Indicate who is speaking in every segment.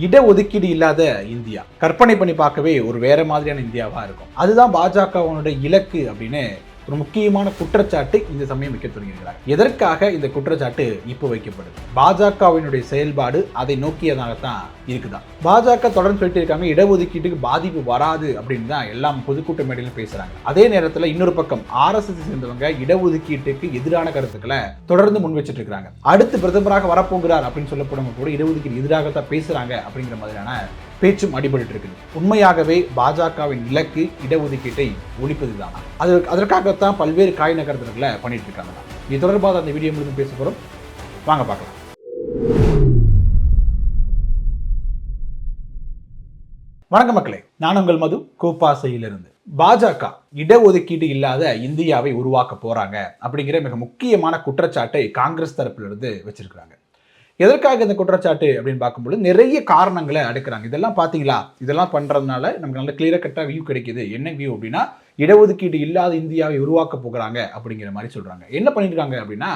Speaker 1: இடஒதுக்கீடு இல்லாத இந்தியா கற்பனை பண்ணி பார்க்கவே ஒரு வேற மாதிரியான இந்தியாவா இருக்கும். அதுதான் பாஜகவினுடைய இலக்கு அப்படின்னு ஒரு முக்கியமான குற்றச்சாட்டு இந்த சமயம் வைக்க தொடங்கியிருக்கிறார். எதற்காக இந்த குற்றச்சாட்டு இப்போ வைக்கப்படுது? பாஜகவினுடைய செயல்பாடு அதை நோக்கியதாகத்தான் இருக்குதான். பாஜக தொடர்ந்து சொல்லிட்டு இருக்காங்க இடஒதுக்கீட்டுக்கு பாதிப்பு வராது அப்படின்னு தான் எல்லாம் பொதுக்கூட்ட மேடையிலும் பேசுறாங்க. அதே நேரத்தில் இன்னொரு பக்கம் RSS சேர்ந்தவங்க இடஒதுக்கீட்டுக்கு எதிரான கருத்துக்களை தொடர்ந்து முன் வச்சுட்டு இருக்காங்க. அடுத்து பிரதமராக வரப்போகிறார் அப்படின்னு சொல்லப்படுறவங்க கூட இடஒதுக்கீடு எதிராகத்தான் பேசுறாங்க அப்படிங்கிற மாதிரியான பேச்சும் அடிபட்டு இருக்குது. உண்மையாகவே பாஜகவின் இலக்கு இடஒதுக்கீட்டை ஒழிப்பதுதான். அதற்காகத்தான் பல்வேறு காய் நகர்த்தல்களை பண்ணிட்டு இருக்காங்க. இது தொடர்பாக அந்த வீடியோ முழுவதும் பேச போறோம். வாங்க பார்க்கலாம். வணக்கம் மக்களே, நான் உங்கள் மது கோப்பாசையிலிருந்து. பாஜக இடஒதுக்கீடு இல்லாத இந்தியாவை உருவாக்க போறாங்க அப்படிங்கிற மிக முக்கியமான குற்றச்சாட்டை காங்கிரஸ் தரப்பிலிருந்து வச்சிருக்கிறாங்க. எதற்காக இந்த குற்றச்சாட்டு அப்படின்னு பார்க்கும்போது நிறைய காரணங்களை அடுக்கிறாங்க. இதெல்லாம் பார்த்தீங்களா, இதெல்லாம் பண்ணுறதுனால நமக்கு நல்ல கிளியர் கட்டாக வியூ கிடைக்குது. என்ன வியூ அப்படின்னா, இடஒதுக்கீடு இல்லாத இந்தியாவை உருவாக்க போகிறாங்க அப்படிங்கிற மாதிரி சொல்கிறாங்க. என்ன பண்ணியிருக்காங்க அப்படின்னா,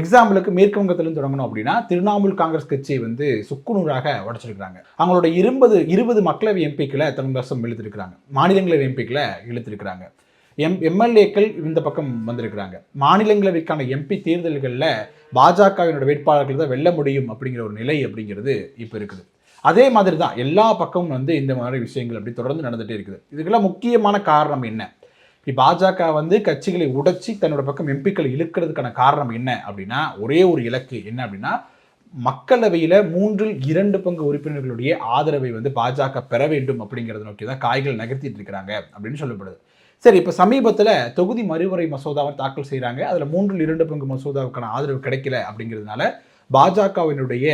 Speaker 1: எக்ஸாம்பிளுக்கு மேற்கு வங்கத்திலிருந்து தொடங்கணும் அப்படின்னா திரிணாமுல் காங்கிரஸ் கட்சியை சுக்குநூறாக உடைச்சிருக்கிறாங்க. அவங்களோட 20 மக்களவை எம்பிக்களை தன் வசம் இழுத்திருக்கிறாங்க. மாநிலங்களவை எம்பிக்களை இழுத்திருக்கிறாங்க. எம்எல்ஏக்கள் இந்த பக்கம் வந்திருக்கிறாங்க. மாநிலங்களவைக்கான எம்பி தேர்தல்களில் பாஜகவினோட வேட்பாளர்கள் தான் வெல்ல முடியும் அப்படிங்கிற ஒரு நிலை அப்படிங்கிறது இப்போ இருக்குது. அதே மாதிரி தான் எல்லா பக்கமும் இந்த மாதிரி விஷயங்கள் அப்படி தொடர்ந்து நடந்துகிட்டே இருக்குது. இதுக்கெல்லாம் முக்கியமான காரணம் என்ன? இப்போ பாஜக கட்சிகளை உடைச்சி தன்னோட பக்கம் எம்பிக்களை இழுக்கிறதுக்கான காரணம் என்ன அப்படின்னா, ஒரே ஒரு இலக்கு என்ன அப்படின்னா, மக்களவையில் 3/2 பங்கு உறுப்பினர்களுடைய ஆதரவை பாஜக பெற வேண்டும் அப்படிங்கிறத நோக்கி தான் காய்கள் நகர்த்திட்டு இருக்கிறாங்க அப்படின்னு சொல்லப்படுது. சரி, இப்போ சமீபத்தில் தொகுதி மறுவரை மசோதாவை தாக்கல் செய்கிறாங்க. அதில் 3/2 பங்கு மசோதாவுக்கான ஆதரவு கிடைக்கல அப்படிங்கிறதுனால பாஜகவினுடைய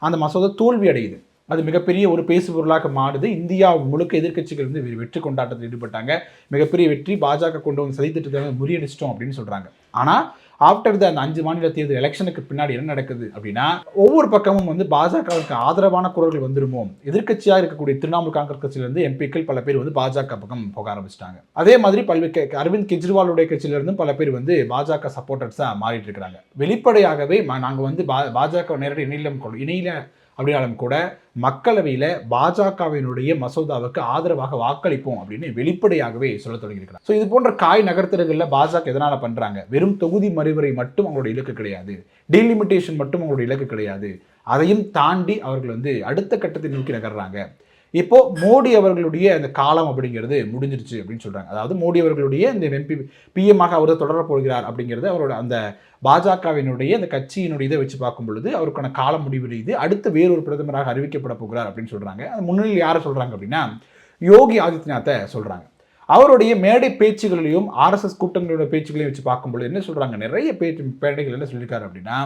Speaker 1: அந்த மசோதா தோல்வி அடையுது. அது மிகப்பெரிய ஒரு பேசுபொருளாக மாறுது. இந்தியா முழுக்க எதிர்க்கட்சிகள் வெற்றி கொண்டாட்டத்தில் ஈடுபட்டாங்க. மிகப்பெரிய வெற்றி, பாஜக கொண்டு வந்து சதித்திட்டத்தை முறியடிச்சிட்டோம் அப்படின்னு சொல்கிறாங்க. ஆனால் ஆஃப்டர் அந்த 5 மாநில தேர்தல் எலெக்ஷனுக்கு பின்னாடி என்ன நடக்குது அப்படின்னா, ஒவ்வொரு பக்கமும் பாஜகவுக்கு ஆதரவான குரல்கள் வந்துருமோ, எதிர்க்கட்சியாக இருக்கக்கூடிய திரிணாமுல் காங்கிரஸ் கட்சியிலிருந்து எம்பிக்கள் பல பேர் பாஜக பக்கம் போக ஆரம்பிச்சிட்டாங்க. அதே மாதிரி அரவிந்த் கெஜ்ரிவாலுடைய கட்சியிலிருந்து பல பேர் பாஜக சப்போர்ட்டர்ஸாக மாறிட்டு இருக்கிறாங்க. வெளிப்படையாகவே நாங்கள் பாஜக நேரடி இணையில அப்படின்னாலும் கூட மக்களவையில் பாஜகவினுடைய மசோதாவுக்கு ஆதரவாக வாக்களிப்போம் அப்படின்னு வெளிப்படையாகவே சொல்ல தொடங்கியிருக்கிறார். ஸோ இது போன்ற காய் நகர்த்தல்களில் பாஜக எதனால பண்றாங்க? வெறும் தொகுதி மறுவரை மட்டும் அவங்களோட இலக்கு கிடையாது, டீலிமிட்டேஷன் மட்டும் அவங்களோட இலக்கு கிடையாது. அதையும் தாண்டி அவர்கள் அடுத்த கட்டத்தை நோக்கி நகர்றாங்க. இப்போ மோடி அவர்களுடைய அந்த காலம் அப்படிங்கிறது முடிஞ்சிருச்சு அப்படின்னு சொல்றாங்க. அதாவது மோடி அவர்களுடைய இந்த PM-ஆக அவர் தொடர போகிறார் அப்படிங்கிறது அவரோட அந்த பாஜகவினுடைய அந்த கட்சியினுடைய இதை வச்சு பார்க்கும் பொழுது அவருக்கான காலம் முடிவடையுது. அடுத்து வேறொரு பிரதமராக அறிவிக்கப்பட போகிறார் அப்படின்னு சொல்றாங்க. அது முன்னிலையில் யாரை சொல்றாங்க அப்படின்னா, யோகி ஆதித்யநாத்தை சொல்றாங்க. அவருடைய மேடை பேச்சுகளிலையும் RSS கூட்டங்களோட பேச்சுகளையும் வச்சு பார்க்கும்பொழுது என்ன சொல்றாங்க, நிறைய பேடைகள் என்ன சொல்லியிருக்காரு அப்படின்னா,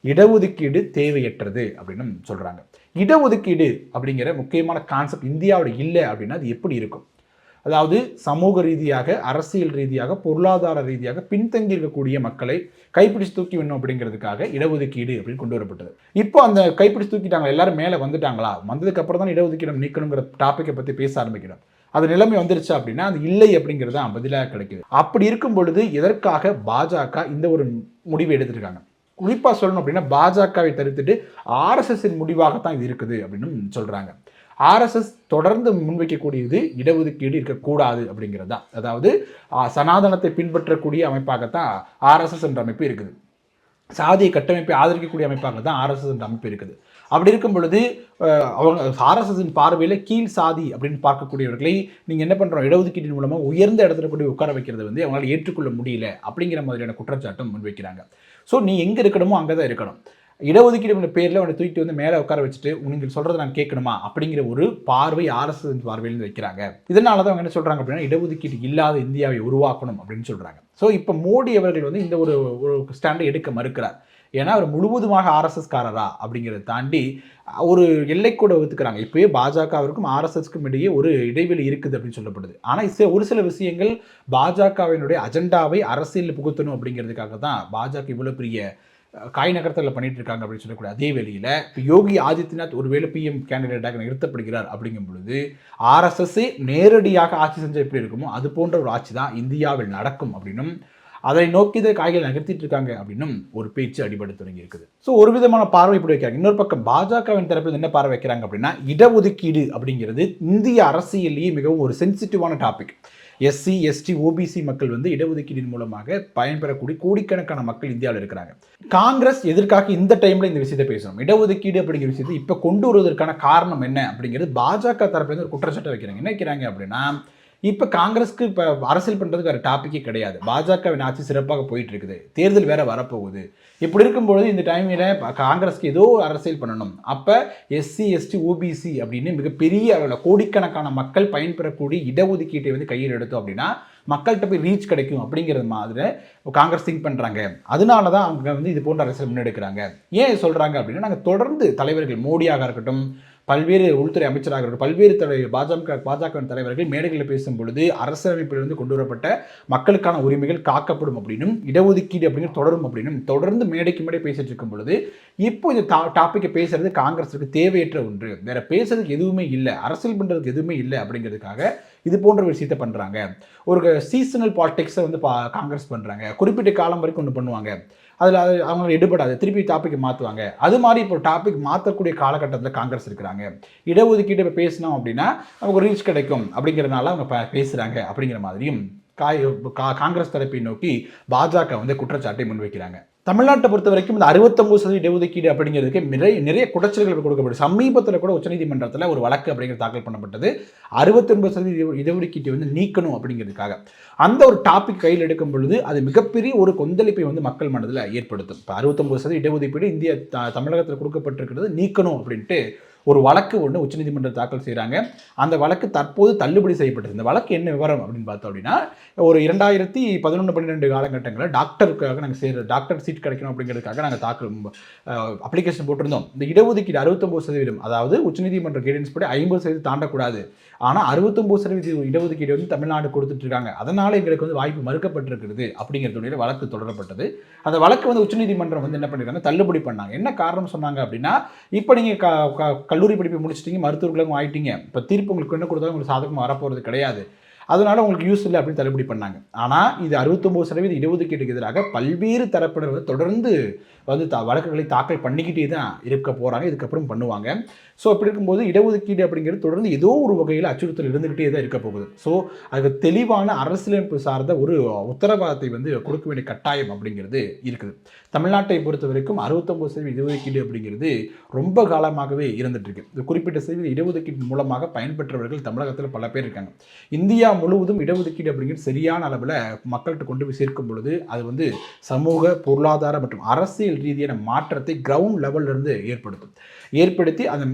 Speaker 1: இடஒதுக்கீடு தேவையற்றது அப்படின்னு சொல்றாங்க. இடஒதுக்கீடு அப்படிங்கிற முக்கியமான கான்செப்ட் இந்தியாவோட இல்லை அப்படின்னா அது எப்படி இருக்கும்? அதாவது சமூக ரீதியாக, அரசியல் ரீதியாக, பொருளாதார ரீதியாக பின்தங்கி இருக்கக்கூடிய மக்களை கைப்பிடிச்சு தூக்கி வேணும் அப்படிங்கிறதுக்காக இடஒதுக்கீடு அப்படின்னு கொண்டு வரப்பட்டது. இப்போ அந்த கைப்பிடிச்சு தூக்கிட்டாங்க, எல்லாரும் மேலே வந்துட்டாங்களா? வந்ததுக்கு அப்புறம் தான் இடஒதுக்கீடு நீக்கணுங்கிற டாப்பிக்கை பற்றி பேச ஆரம்பிக்கிறோம். அது நிலைமை வந்துருச்சு அப்படின்னா அது இல்லை அப்படிங்கிறது தான் பதிலாக கிடைக்குது. அப்படி இருக்கும் பொழுது எதற்காக பாஜக இந்த ஒரு முடிவை எடுத்திருக்காங்க? குறிப்பாக சொல்லணும் அப்படின்னா, பாஜகவை தடுத்துட்டு RSS-இன் முடிவாகத்தான் இது இருக்குது அப்படின்னு சொல்றாங்க. RSS தொடர்ந்து முன்வைக்கக்கூடியது இடஒதுக்கீடு இருக்கக்கூடாது அப்படிங்கிறது தான். அதாவது சனாதனத்தை பின்பற்றக்கூடிய அமைப்பாகத்தான் RSS என்ற அமைப்பு இருக்குது. சாதிய கட்டமைப்பை ஆதரிக்கக்கூடிய அமைப்பாக தான் RSS என்ற அமைப்பு இருக்குது. அப்படி இருக்கும் பொழுது அவங்க RSS-இன் பார்வையில் கீழ் சாதி அப்படின்னு பார்க்கக்கூடியவர்களை நீங்கள் என்ன பண்ணுறோம், இடஒதுக்கீட்டின் மூலமாக உயர்ந்த இடத்துல கொண்டு உட்கார வைக்கிறது அவங்களால ஏற்றுக்கொள்ள முடியல அப்படிங்கிற மாதிரியான குற்றச்சாட்டும் முன்வைக்கிறாங்க. ஸோ நீ எங்கே இருக்கணுமோ அங்கே தான் இருக்கணும். இடஒதுக்கீடு பேரில் அவனை தூக்கிட்டு மேலே உட்கார வச்சுட்டு நீங்கள் சொல்கிறத நான் கேட்கணுமா அப்படிங்கிற ஒரு பார்வை RSS பார்வையிலேருந்து வைக்கிறாங்க. இதனால தான் அவங்க என்ன சொல்கிறாங்க அப்படின்னா, இடஒதுக்கீடு இல்லாத இந்தியாவை உருவாக்கணும் அப்படின்னு சொல்கிறாங்க. ஸோ இப்போ மோடி அவர்கள் இந்த ஒரு ஸ்டாண்டை எடுக்க மறுக்கிறார். ஏன்னா அவர் முழுவதுமாக RSS-காரரா அப்படிங்கிறத தாண்டி ஒரு எல்லை கூட வகுத்துக்கிறாங்க. இப்போயே பாஜகவிற்கும் RSS-க்கும் இடையே ஒரு இடைவெளி இருக்குது அப்படின்னு சொல்லப்படுது. ஆனால் ஒரு சில விஷயங்கள் பாஜகவினுடைய அஜெண்டாவை அரசியல் புகுத்தணும் அப்படிங்கிறதுக்காக தான் பாஜக இவ்வளோ பெரிய காய் நகரத்தில் பண்ணிட்டு இருக்காங்க அப்படின்னு சொல்லக்கூடிய அதே வேளையில் இப்போ யோகி ஆதித்யநாத் ஒருவேளை PM கேண்டிடேட்டாக நிறுத்தப்படுகிறார் அப்படிங்கும் பொழுது RSS நேரடியாக ஆட்சி செஞ்ச எப்படி இருக்குமோ அது போன்ற ஒரு ஆட்சி தான் இந்தியாவில் நடக்கும் அப்படின்னும், அதை நோக்கி இதை காய்கள் நகர்த்திட்டு இருக்காங்க அப்படின்னும் ஒரு பேச்சு அடிபட தொடங்கி இருக்குது. ஸோ ஒரு விதமான பார்வை இப்படி வைக்கிறாங்க. இன்னொரு பக்கம் பாஜகவின் தரப்பில் என்ன பார்வை வைக்கிறாங்க அப்படின்னா, இடஒதுக்கீடு அப்படிங்கிறது இந்திய அரசியலேயே மிகவும் ஒரு சென்சிட்டிவான டாபிக். எஸ்சி, எஸ்டி, ஓபிசி மக்கள் வந்து இடஒதுக்கீடின் மூலமாக பயன்பெறக்கூடிய கோடிக்கணக்கான மக்கள் இந்தியாவில் இருக்கிறாங்க. காங்கிரஸ் எதற்காக இந்த டைம்ல இந்த விஷயத்தை பேசணும், இடஒதுக்கீடு அப்படிங்கிற விஷயத்தை இப்ப கொண்டு வருவதற்கான காரணம் என்ன அப்படிங்கிறது பாஜக தரப்புல ஒரு குற்றச்சாட்டை வைக்கிறாங்க. என்ன வைக்கிறாங்க அப்படின்னா, இப்போ காங்கிரஸ்க்கு இப்போ அரசியல் பண்ணுறதுக்கு வேறு டாப்பிக்கே கிடையாது. பாஜகவின் ஆட்சி சிறப்பாக போயிட்டு இருக்குது, தேர்தல் வேற வரப்போகுது. இப்படி இருக்கும்பொழுது இந்த டைமில் காங்கிரஸ்க்கு ஏதோ அரசியல் பண்ணணும். அப்போ எஸ்சி, எஸ்டி, ஓபிசி அப்படின்னு மிகப்பெரிய அளவில் கோடிக்கணக்கான மக்கள் பயன்பெறக்கூடிய இடஒதுக்கீட்டை வந்து கையில் எடுத்தோம் அப்படின்னா மக்கள்கிட்ட போய் ரீச் கிடைக்கும் அப்படிங்கிறது மாதிரி காங்கிரஸ் திங்க் பண்ணுறாங்க. அதனால தான் அவங்க வந்து இது போன்ற அரசியல் முன்னெடுக்கிறாங்க. ஏன் சொல்கிறாங்க அப்படின்னா, நாங்கள் தொடர்ந்து தலைவர்கள் மோடியாக இருக்கட்டும், பல்வேறு உள்துறை அமைச்சராக இருக்கட்டும், பல்வேறு பாஜக தலைவர்கள் மேடைகளில் பேசும் பொழுது அரசியலமைப்பிலிருந்து கொண்டு வரப்பட்ட மக்களுக்கான உரிமைகள் காக்கப்படும் அப்படின்னும் இடஒதுக்கீடு அப்படிங்கிற தொடரும் அப்படின்னும் தொடர்ந்து மேடைக்கு மேடை பேசிட்டு இருக்கும் பொழுது இப்போ இந்த டாப்பிக்கை பேசுறது காங்கிரஸுக்கு தேவையற்ற ஒன்று, வேற பேசுறதுக்கு எதுவுமே இல்லை, அரசியல் பண்றதுக்கு எதுவுமே இல்லை அப்படிங்கிறதுக்காக இது போன்ற விஷயத்தை பண்றாங்க. ஒரு சீசனல் பாலிடிக்ஸை வந்து காங்கிரஸ் பண்றாங்க. குறிப்பிட்ட காலம் வரைக்கும் ஒன்று பண்ணுவாங்க, அதில் அவங்க எடுபடாது, திருப்பி டாபிக் மாற்றுவாங்க. அது மாதிரி இப்போ டாபிக் மாற்றக்கூடிய காலகட்டத்தில் காங்கிரஸ் இருக்கிறாங்க. இடஒதுக்கீடு இப்போ பேசினோம் அப்படின்னா நமக்கு ரீச் கிடைக்கும் அப்படிங்கிறதுனால அவங்க பேசுகிறாங்க அப்படிங்கிற மாதிரியும் காங்கிரஸ் தரப்பை நோக்கி பாஜக வந்து குற்றச்சாட்டை முன்வைக்கிறாங்க. தமிழ்நாட்டை பொறுத்த வரைக்கும் இந்த 69% இடஒதுக்கீடு அப்படிங்கிறதுக்கு நிறைய குடைச்சல்கள் கொடுக்கப்படும். சமீபத்தில் கூட உச்சநீதிமன்றத்தில் ஒரு வழக்கு அப்படிங்கிறது தாக்கல் பண்ணப்பட்டது. 69% இடஒதுக்கீட்டை வந்து நீக்கணும் அப்படிங்கிறதுக்காக. அந்த ஒரு டாபிக் கையில் எடுக்கும் பொழுது அது மிகப்பெரிய ஒரு கொந்தளிப்பை வந்து மக்கள் மனதில் ஏற்படுத்தும். இப்போ 69% இடஒதுக்கீடு இந்திய தமிழகத்தில் கொடுக்கப்பட்டிருக்கிறது, நீக்கணும் அப்படின்ட்டு ஒரு வழக்கு ஒன்று உச்சநீதிமன்றம் தாக்கல் செய்கிறாங்க. அந்த வழக்கு தற்போது தள்ளுபடி செய்யப்பட்டது. இந்த வழக்கு என்ன விவரம் அப்படின்னு பார்த்தோம் அப்படின்னா, ஒரு 2011-12 காலகட்டங்களில் டாக்டருக்காக நாங்கள் டாக்டர் சீட் கிடைக்கணும் அப்படிங்கிறதுக்காக நாங்கள் அப்ளிகேஷன் போட்டிருந்தோம். இந்த இடஒதுக்கீடு 69%, அதாவது உச்சநீதிமன்ற கைடன்ஸ் படி 50% தாண்டக்கூடாது. ஆனால் 69% இடஒதுக்கீடு வந்து தமிழ்நாடு கொடுத்துட்டு இருக்காங்க, அதனால எங்களுக்கு வந்து வாய்ப்பு மறுக்கப்பட்டிருக்கிறது அப்படிங்கிறதுடைய வழக்கு தொடரப்பட்டது. அந்த வழக்கு வந்து உச்சநீதிமன்றம் வந்து என்ன பண்ணிருக்காங்க, தள்ளுபடி பண்ணாங்க. என்ன காரணம் சொன்னாங்க அப்படின்னா, இப்போ நீங்கள் கல்லூரி படிப்பை முடிச்சிட்டீங்க, மருத்துவர்களும் ஆயிட்டீங்க, இப்போ தீர்ப்பு உங்களுக்கு என்ன கொடுத்தாலும் உங்களுக்கு சாதகமாக வரப்போகிறது கிடையாது, அதனால உங்களுக்கு யூஸ் இல்லை அப்படின்னு தள்ளுபடி பண்ணாங்க. ஆனால் இது 69% இடஒதுக்கீட்டுக்கு எதிராக பல்வேறு தரப்பினர் வந்து தொடர்ந்து வந்து வழக்குகளை தாக்கல் பண்ணிக்கிட்டே தான் இருக்க போகிறாங்க, இதுக்கப்புறம் பண்ணுவாங்க. ஸோ அப்படி இருக்கும்போது இடஒதுக்கீடு அப்படிங்கிறது தொடர்ந்து ஏதோ ஒரு வகையில் அச்சுறுத்தல் இருந்துகிட்டே தான் இருக்க போகுது. ஸோ அதுக்கு தெளிவான அரசியலமைப்பு சார்ந்த ஒரு உத்தரவாதத்தை வந்து கொடுக்க வேண்டிய கட்டாயம் அப்படிங்கிறது இருக்குது. தமிழ்நாட்டை பொறுத்த வரைக்கும் 69% இடஒதுக்கீடு அப்படிங்கிறது ரொம்ப காலமாகவே இருந்துட்டு இருக்கு. இந்த குறிப்பிட்ட சதவீத இடஒதுக்கீடு மூலமாக பயன்பெற்றவர்கள் தமிழகத்தில் பல பேர் இருக்காங்க. இந்தியா முழுவதும் இடஒதுக்கீடு அப்படிங்கிறது சரியான அளவில் மக்கள்கிட்ட கொண்டு போய் சேர்க்கும் பொழுது அது வந்து சமூக, பொருளாதார மற்றும் அரசியல் ரீதியான மாற்றத்தை கிரவுண்ட் லெவல்ல இருந்து ஏற்படுத்தி அந்த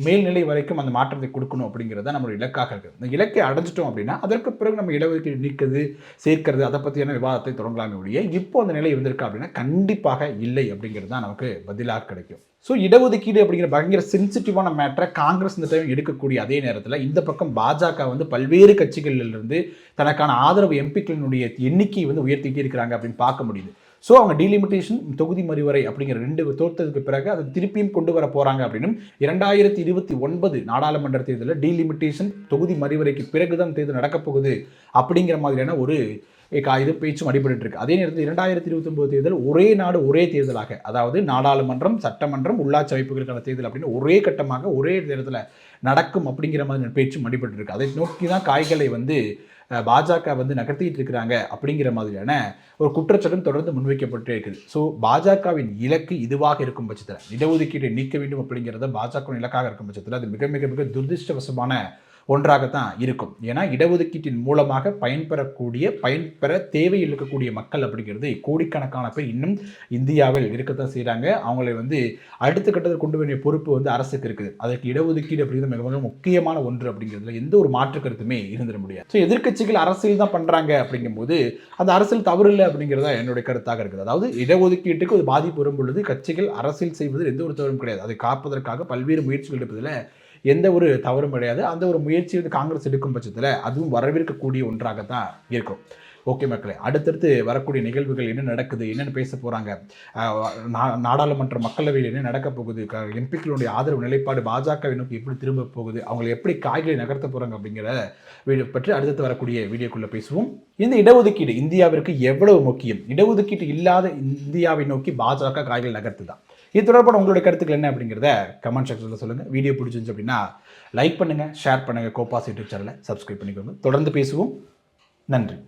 Speaker 1: மேல்நிலை வரைக்கும் அந்த மாற்றத்தை கொடுக்கணும் அப்படிங்கிறத நம்மளுடைய இலக்காக இருக்குது. இந்த இலக்கை அடைஞ்சிட்டோம் அப்படின்னா அதற்கு பிறகு நம்ம இடஒதுக்கீடு நீக்கிறது, சேர்க்கிறது, அதை பற்றியான விவாதத்தை தொடங்கலாமே ஒழிய இப்போ அந்த நிலை இருந்திருக்கா அப்படின்னா கண்டிப்பாக இல்லை அப்படிங்கிறது தான் நமக்கு பதிலாக கிடைக்கும். ஸோ இடஒதுக்கீடு அப்படிங்கிற பயங்கர சென்சிட்டிவான மேட்டரை காங்கிரஸ் இந்த டைம் எடுக்கக்கூடிய அதே நேரத்தில் இந்த பக்கம் பாஜக வந்து பல்வேறு கட்சிகளிலிருந்து தனக்கான ஆதரவு எம்பிக்களினுடைய எண்ணிக்கையை வந்து உயர்த்திக்கிட்டே இருக்கிறாங்க அப்படின்னு பார்க்க முடியுது. ஸோ அவங்க டீலிமிட்டேஷன், தொகுதி மறுவரை அப்படிங்கிற 2 தோற்றத்துக்கு பிறகு அதை திருப்பியும் கொண்டு வர போகிறாங்க அப்படின்னும் 2029 நாடாளுமன்ற தேர்தலில் டீலிமிட்டேஷன், தொகுதி மறுவரைக்கு பிறகுதான் தேர்தல் நடக்கப் போகுது அப்படிங்கிற மாதிரியான ஒரு இது பேச்சும் அடிபட்டு இருக்கு. அதே நேரத்தில் 2029 தேர்தல் ஒரே நாடு ஒரே தேர்தலாக, அதாவது நாடாளுமன்றம், சட்டமன்றம், உள்ளாட்சி அமைப்புகளுக்கான தேர்தல் அப்படின்னு ஒரே கட்டமாக ஒரே நேரத்தில் நடக்கும் அப்படிங்கிற மாதிரி பேச்சும் அடிபட்டு இருக்கு. அதை நோக்கி தான் காய்களை வந்து பாஜக வந்து நகர்த்திட்டு இருக்கிறாங்க அப்படிங்கிற மாதிரியான ஒரு குற்றச்சாட்டும் தொடர்ந்து முன்வைக்கப்பட்டே இருக்குது. ஸோ பாஜகவின் இலக்கு இதுவாக இருக்கும் பட்சத்தில், இடஒதுக்கீட்டை நீக்க வேண்டும் அப்படிங்கிறத பாஜகவின் இலக்காக இருக்கும் பட்சத்தில் அது மிக மிக மிக துரதிருஷ்டவசமான ஒன்றாகத்தான் இருக்கும். ஏன்னா இடஒதுக்கீட்டின் மூலமாக பயன்பெற தேவையில் இருக்கக்கூடிய மக்கள் அப்படிங்கிறது கோடிக்கணக்கான பேர் இன்னும் இந்தியாவில் இருக்கத்தான் செய்கிறாங்க. அவங்களை வந்து அடுத்த கட்டத்தில் கொண்டு வேண்டிய பொறுப்பு வந்து அரசுக்கு இருக்குது. அதற்கு இடஒதுக்கீடு அப்படிங்கிறது மிக மிக முக்கியமான ஒன்று அப்படிங்கிறதுல எந்த ஒரு மாற்று கருத்துமே இருந்துட முடியாது. ஸோ எதிர்க்கட்சிகள் அரசியல் தான் பண்ணுறாங்க அப்படிங்கும்போது அந்த அரசியல் தவறு இல்லை அப்படிங்கிறதா என்னுடைய கருத்தாக இருக்குது. அதாவது இடஒதுக்கீட்டுக்கு ஒரு பாதிப்பு வரும் பொழுது கட்சிகள் அரசியல் செய்வது எந்த ஒரு தவறும் கிடையாது. அதை காப்பதற்காக பல்வேறு முயற்சிகள் எடுப்பதில் எந்த ஒரு தவறும் கிடையாது. அந்த ஒரு முயற்சி வந்து காங்கிரஸ் எடுக்கும் பட்சத்தில் அதுவும் வரவேற்கக்கூடிய ஒன்றாகத்தான் இருக்கும். ஓகே மக்களே, அடுத்தடுத்து வரக்கூடிய நிகழ்வுகள் என்ன நடக்குது, என்னென்னு பேச போகிறாங்க, நாடாளுமன்ற மக்களவையில் என்ன நடக்க போகுது, எம்பிக்களுடைய ஆதரவு நிலைப்பாடு பாஜகவை நோக்கி எப்படி திரும்ப போகுது, அவங்களை எப்படி காய்களை நகர்த்த போகிறாங்க அப்படிங்கிற வீடியோ பற்றி அடுத்தடுத்து வரக்கூடிய வீடியோக்குள்ளே பேசுவோம். இந்த இடஒதுக்கீடு இந்தியாவிற்கு எவ்வளவு முக்கியம், இடஒதுக்கீடு இல்லாத இந்தியாவை நோக்கி பாஜக காய்கள் நகர்த்துதான், இது தொடர்பான உங்களுடைய கருத்துக்கள் என்ன அப்படிங்கிறத கமெண்ட் செக்ஷனில் சொல்லுங்கள். வீடியோ பிடிச்சிருந்துச்சு அப்படின்னா லைக் பண்ணுங்கள், ஷேர் பண்ணுங்கள், கோபாஸ் யூடியூப் சேனலை சப்ஸ்கிரைப் பண்ணிக்கோங்க. தொடர்ந்து பேசுவோம். நன்றி.